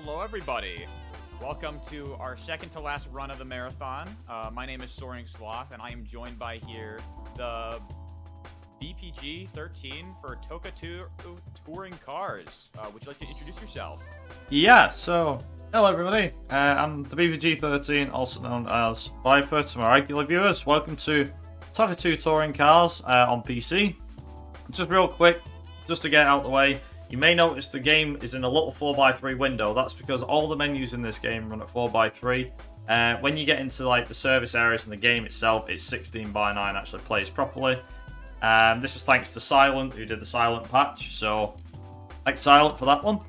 Hello, everybody. Welcome to our second to last run of the marathon. My name is Soaring Sloth, and I am joined by here the BPG13 for TOCA Touring Cars. Would you like to introduce yourself? Yeah, so hello everybody. I'm the BPG13, also known as Viper to my regular viewers. Welcome to TOCA 2 Touring Cars on PC. Just real quick, just to get out of the way, you may notice the game is in a little 4x3 window. That's because all the menus in this game run at 4x3. When you get into like the service areas and the game itself, it's 16:9 actually plays properly. This was thanks to Silent, who did the Silent patch, so thanks Silent for that one.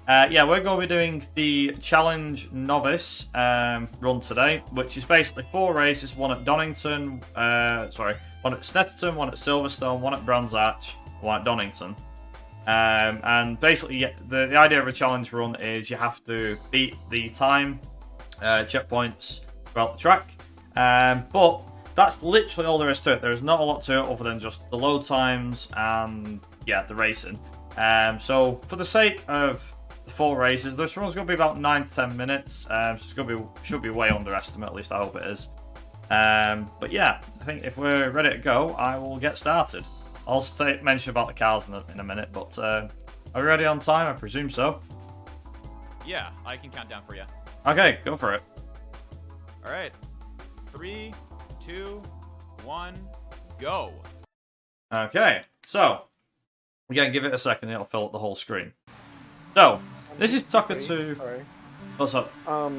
Yeah, we're going to be doing the Challenge Novice run today, which is basically 4 races, one at Donington, one at Snetterton, one at Silverstone, one at Brands Hatch, one at Donington. And basically, the idea of a challenge run is you have to beat the time checkpoints throughout the track. But that's literally all there is to it. There's not a lot to it other than just the load times and, yeah, the racing. So for the sake of the 4 races, this run's going to be about 9 to 10 minutes. So it's should be way underestimate, at least I hope it is. But yeah, I think if we're ready to go, I will get started. I'll also mention about the cars in a minute, but are we ready on time? I presume so. Yeah, I can count down for you. Okay, go for it. All right. 3, 2, 1, go. Okay, so again, give it a second, it'll fill up the whole screen. So, this is TOCA 2. Sorry. What's up? I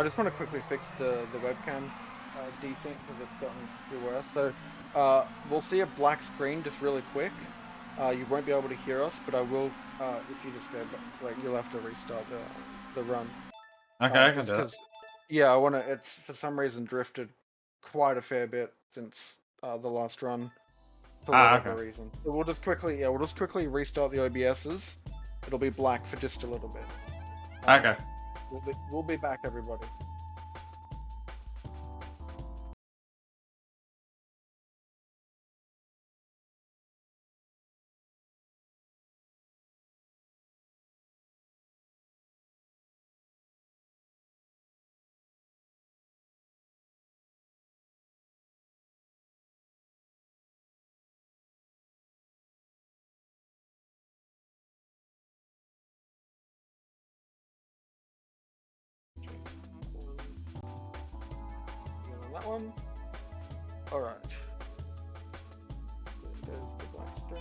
just want to quickly fix the webcam desync because it's gotten pretty worse. So, we'll see a black screen just really quick. You won't be able to hear us, but I will if you just go back, like you'll have to restart the run. Okay, I can do that. Yeah, it's for some reason drifted quite a fair bit since the last run for whatever reason. So we'll just quickly restart the OBSs. It'll be black for just a little bit. Okay. We'll be back, everybody. That one. All right. There's the black screen.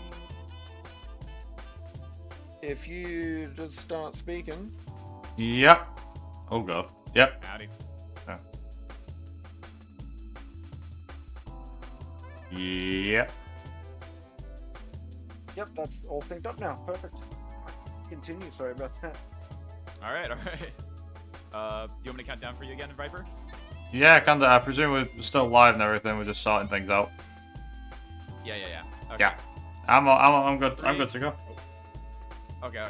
If you just start speaking. Yep. Oh god. Yep. Howdy. Yep. Yep, that's all synced up now. Perfect. Continue. Sorry about that. All right. Do you want me to count down for you again, Viper? Yeah, I can do. I presume we're still live and everything. We're just sorting things out. Yeah. Okay. Yeah. I'm good. I'm good to go. Okay.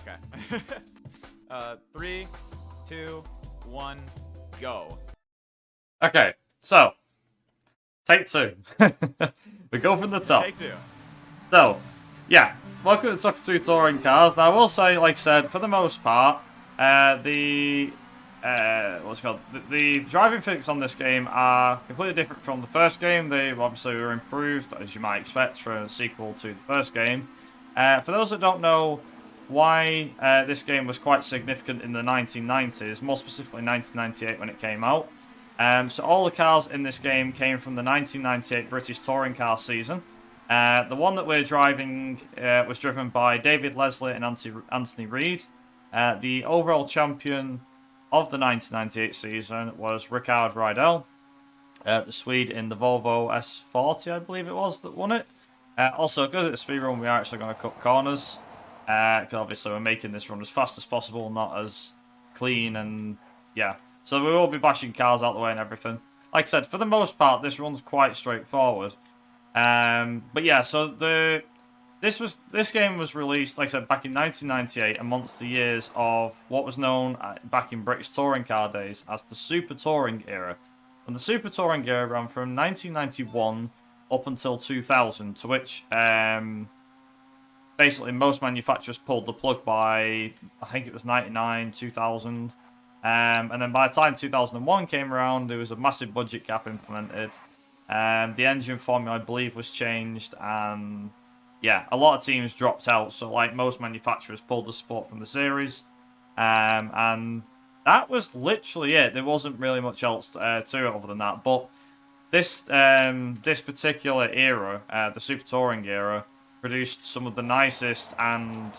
3, 2, 1, go. Okay, so take 2. We go from the top. Take 2. So, yeah, welcome to TOCA 2 Touring Cars. Now, I will say, like I said, for the most part, the driving physics on this game are completely different from the first game. They obviously were improved, as you might expect, for a sequel to the first game. For those that don't know why this game was quite significant in the 1990s, more specifically 1998 when it came out. So all the cars in this game came from the 1998 British Touring Car season. The one that we're driving was driven by David Leslie and Anthony Reid. The overall champion of the 1998 season was Rickard Rydell, the Swede in the Volvo S40, I believe it was, that won it. Also, because it's a speedrun, we are actually going to cut corners, because obviously we're making this run as fast as possible, not as clean, and yeah. So we will be bashing cars out the way and everything. Like I said, for the most part, this run's quite straightforward. But yeah, so this game was released, like I said, back in 1998, amongst the years of what was known back in British touring car days as the Super Touring era. And the Super Touring era ran from 1991 up until 2000, to which basically most manufacturers pulled the plug by, I think it was 99, 2000. And then by the time 2001 came around, there was a massive budget cap implemented. The engine formula, I believe, was changed, and yeah, a lot of teams dropped out. So, like, most manufacturers pulled the support from the series, and that was literally it. There wasn't really much else to it other than that. But this particular era, the Super Touring era, produced some of the nicest and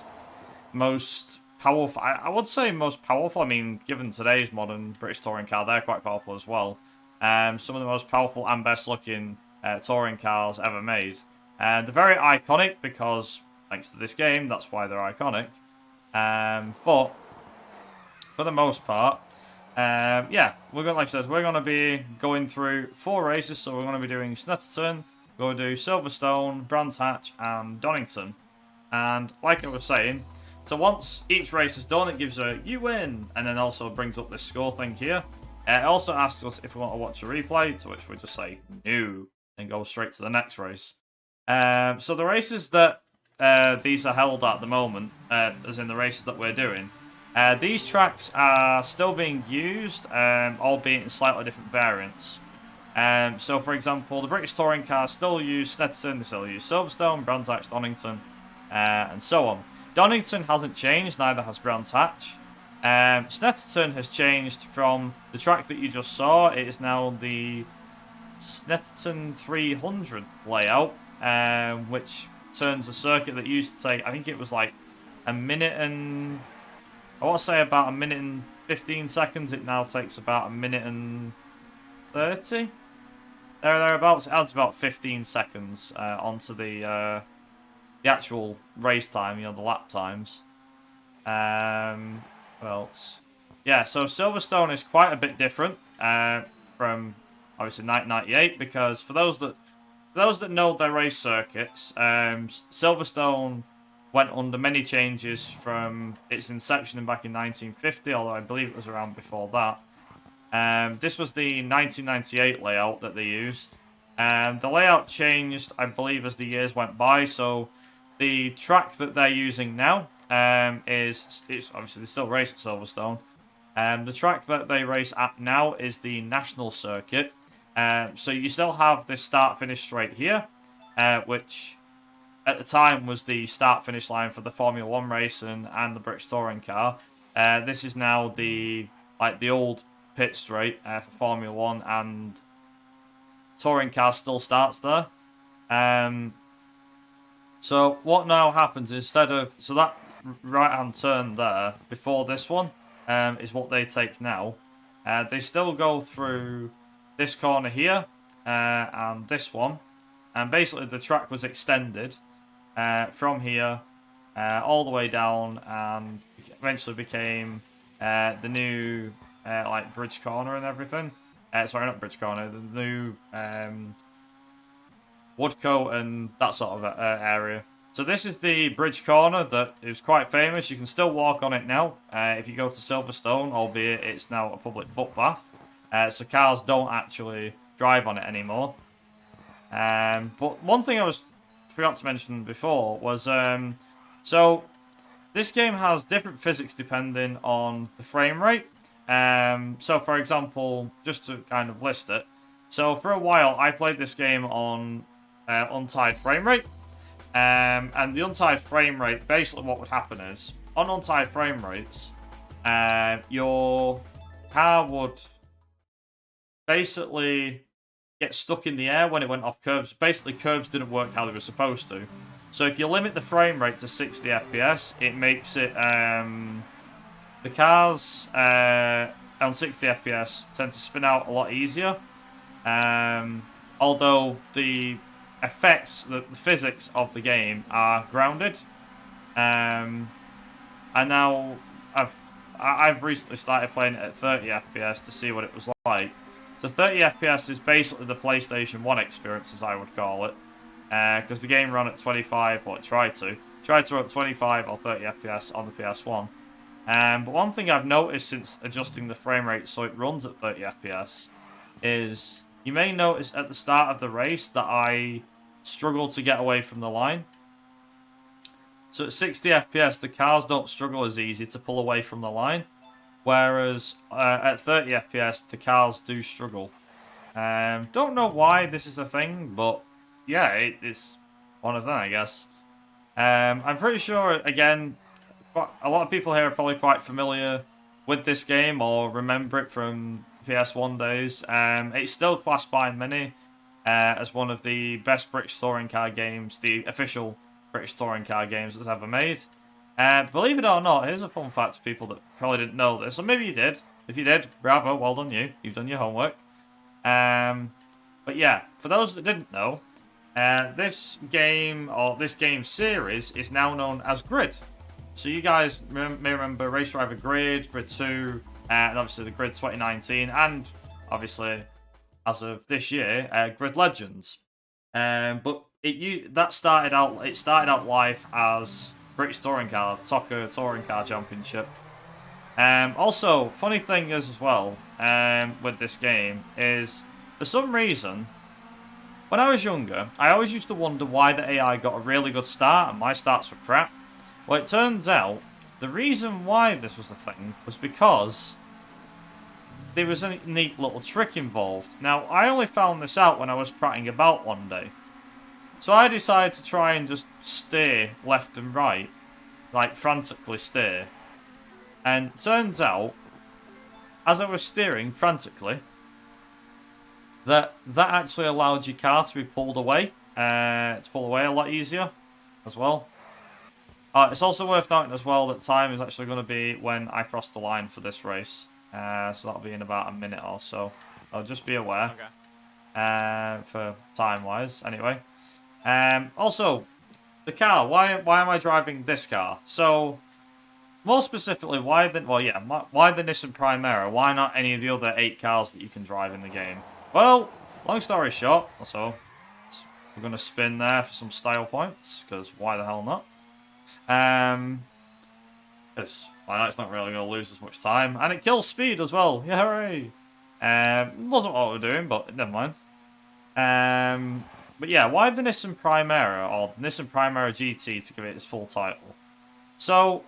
most powerful. I would say most powerful. I mean, given today's modern British touring car, they're quite powerful as well. Some of the most powerful and best looking touring cars ever made. They're very iconic because, thanks to this game, that's why they're iconic. But for the most part, yeah, we're going, like I said, we're going to be going through 4 races. So we're going to be doing Snetterton, we're going to do Silverstone, Brands Hatch, and Donington. And like I was saying, so once each race is done, it gives a "you win," and then also brings up this score thing here. It also asks us if we want to watch a replay, to which we just say no, and go straight to the next race. So the races that these are held at the moment, as in the races that we're doing, these tracks are still being used, albeit in slightly different variants. So, for example, the British touring cars still use Snetterton, they still use Silverstone, Brands Hatch, Donington, and so on. Donington hasn't changed, neither has Brands Hatch. Snetterton has changed from the track that you just saw. It is now the Snetterton 300 layout, which turns a circuit that used to take, I think it was like a minute and, I want to say about a minute and 15 seconds. It now takes about a minute and 30. Thereabouts. It adds about 15 seconds onto the actual race time, the lap times. What else? Yeah, so Silverstone is quite a bit different from obviously 1998, because for those that know their race circuits, Silverstone went under many changes from its inception back in 1950, although I believe it was around before that. This was the 1998 layout that they used. The layout changed, I believe, as the years went by, so the track that they're using now it's obviously they still race at Silverstone. The track that they race at now is the National Circuit. So you still have this start-finish straight here, which at the time was the start-finish line for the Formula 1 race and the British touring car. This is now the old pit straight for Formula 1, and touring car still starts there. So what now happens, instead of, so that right-hand turn there before this one is what they take now. They still go through this corner here and this one, and basically the track was extended from here all the way down, and eventually became the new bridge corner and everything. Sorry, not bridge corner, the new Woodcote and that sort of area. So this is the bridge corner that is quite famous. You can still walk on it now if you go to Silverstone, albeit it's now a public footpath. So cars don't actually drive on it anymore. But one thing I forgot to mention before was, so this game has different physics depending on the frame rate. So for example, just to kind of list it, so for a while I played this game on untied frame rate. And the untied frame rate, basically what would happen is, on untied frame rates, your car would basically get stuck in the air when it went off curbs. Basically, curbs didn't work how they were supposed to. So if you limit the frame rate to 60 FPS, it makes it, the cars on 60 FPS tend to spin out a lot easier. Although the effects, the physics of the game are grounded. And now I've recently started playing it at 30 FPS to see what it was like. So 30 FPS is basically the PlayStation 1 experience, as I would call it. Because the game ran at 25, well, it tried to run at 25 or 30 FPS on the PS1. But one thing I've noticed since adjusting the frame rate so it runs at 30 FPS is, you may notice at the start of the race that I struggle to get away from the line. So at 60 FPS, the cars don't struggle as easy to pull away from the line. whereas at 30 FPS the cars do struggle. Don't know why this is a thing, but yeah, it's one of them, I guess. I'm pretty sure, again, a lot of people here are probably quite familiar with this game or remember it from PS1 days. It's still classed by many as one of the best British touring car games, the official British touring car games that's ever made. Believe it or not, here's a fun fact to people that probably didn't know this, or maybe you did. If you did, bravo, well done you. You've done your homework. But yeah, for those that didn't know, this game, or this game series, is now known as Grid. So you guys may remember Race Driver Grid, Grid 2, and obviously the Grid 2019, and obviously, as of this year, Grid Legends. But it started out life as British Touring Car, TOCA Touring Car Championship. Also, funny thing is as well, with this game, is for some reason, when I was younger, I always used to wonder why the AI got a really good start and my starts were crap. Well, it turns out the reason why this was a thing was because there was a neat little trick involved. Now, I only found this out when I was prattling about one day. So I decided to try and just steer left and right, like frantically steer. And it turns out, as I was steering frantically, that actually allowed your car to be pulled away. To pull away a lot easier as well. It's also worth noting as well that time is actually going to be when I cross the line for this race. So that'll be in about a minute or so. I'll just be aware. Okay. For time-wise, anyway. Also, the car. Why am I driving this car? So, more specifically, why the Nissan Primera? Why not any of the other 8 cars that you can drive in the game? Well, long story short, also, we're going to spin there for some style points, because why the hell not? Because why not? It's not really going to lose as much time, and it kills speed as well. Yeah, hooray! Wasn't what we were doing, but never mind. But yeah, why the Nissan Primera, or Nissan Primera GT to give it its full title? So,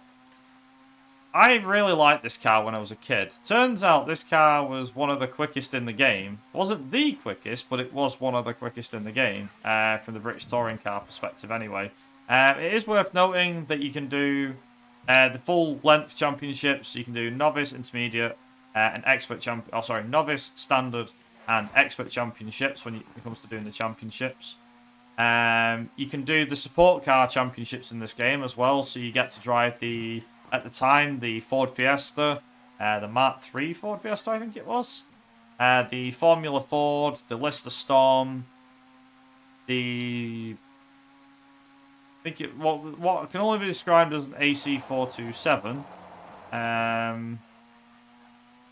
I really liked this car when I was a kid. Turns out this car was one of the quickest in the game. It wasn't the quickest, but it was one of the quickest in the game, from the British touring car perspective anyway. It is worth noting that you can do the full length championships. You can do novice, intermediate, and expert novice, standard, and expert championships when it comes to doing the championships. You can do the support car championships in this game as well, so you get to drive at the time, the Ford Fiesta, the Mark III Ford Fiesta, I think it was, the Formula Ford, the Lister Storm, what can only be described as an AC427.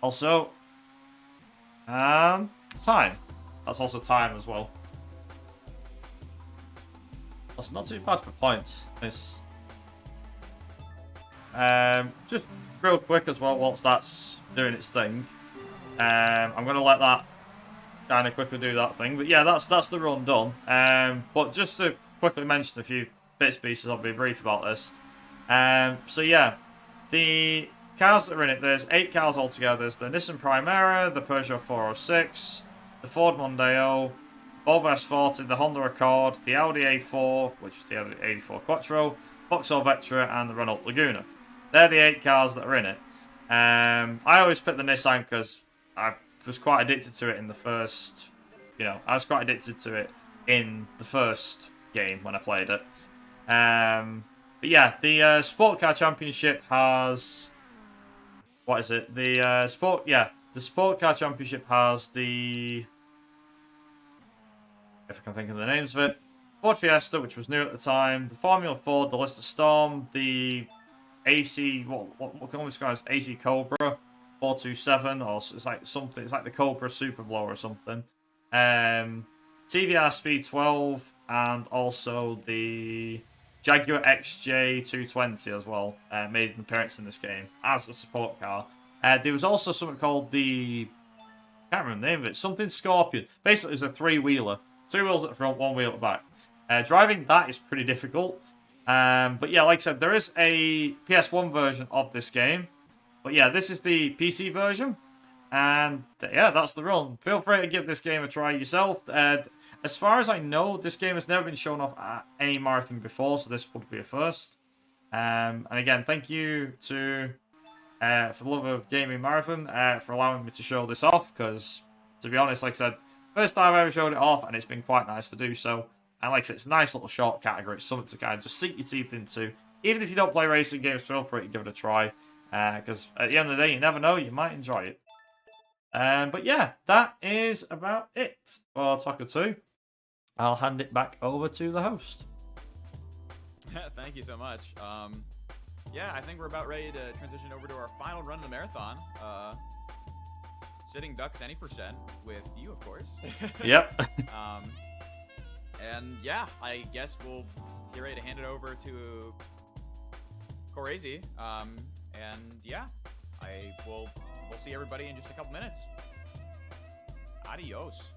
Also, time. That's also time as well. That's not too bad for points. It's just real quick as well, whilst that's doing its thing. I'm going to let that kind of quickly do that thing. But yeah, that's the run done. But just to quickly mention a few bits and pieces, I'll be brief about this. So yeah, the cars that are in it, there's 8 cars altogether. There's the Nissan Primera, the Peugeot 406, the Ford Mondeo, Volvo S40, the Honda Accord, the Audi A4, which is the Audi A4 Quattro, Vauxhall Vectra, and the Renault Laguna. They're the 8 cars that are in it. I always pick the Nissan because I was quite addicted to it in the first... I was quite addicted to it in the first game when I played it. But yeah, the Sport Car Championship has... What is it? The Sport Car Championship has the... If I can think of the names of it. Ford Fiesta, which was new at the time. The Formula Ford, the Lister Storm, the AC... What can we describe as AC Cobra 427, or it's like something... It's like the Cobra Super Blow or something. TVR Speed 12, and also the Jaguar XJ220 as well, made an appearance in this game as a support car. There was also something called the... I can't remember the name of it. Something Scorpion. Basically, it was a 3-wheeler. 2 wheels at the front, 1 wheel at the back. Driving that is pretty difficult. But yeah, like I said, there is a PS1 version of this game, But yeah, this is the PC version. And yeah, that's the run. Feel free to give this game a try yourself. As far as I know, this game has never been shown off at any marathon before, so this would be a first. And again, thank you to for the Love of Gaming Marathon for allowing me to show this off, because to be honest, like I said, first time I ever showed it off, and it's been quite nice to do so. And like I said, it's a nice little short category. It's something to kind of just sink your teeth into. Even if you don't play racing games, feel free to give it a try, because at the end of the day, you never know, you might enjoy it. But yeah, that is about it for TOCA 2. I'll hand it back over to the host. Thank you so much. Yeah, I think we're about ready to transition over to our final run of the marathon. Sitting ducks any percent with you, of course. Yep. And yeah, I guess we'll get ready to hand it over to Crazy. And yeah, we'll see everybody in just a couple minutes. Adios.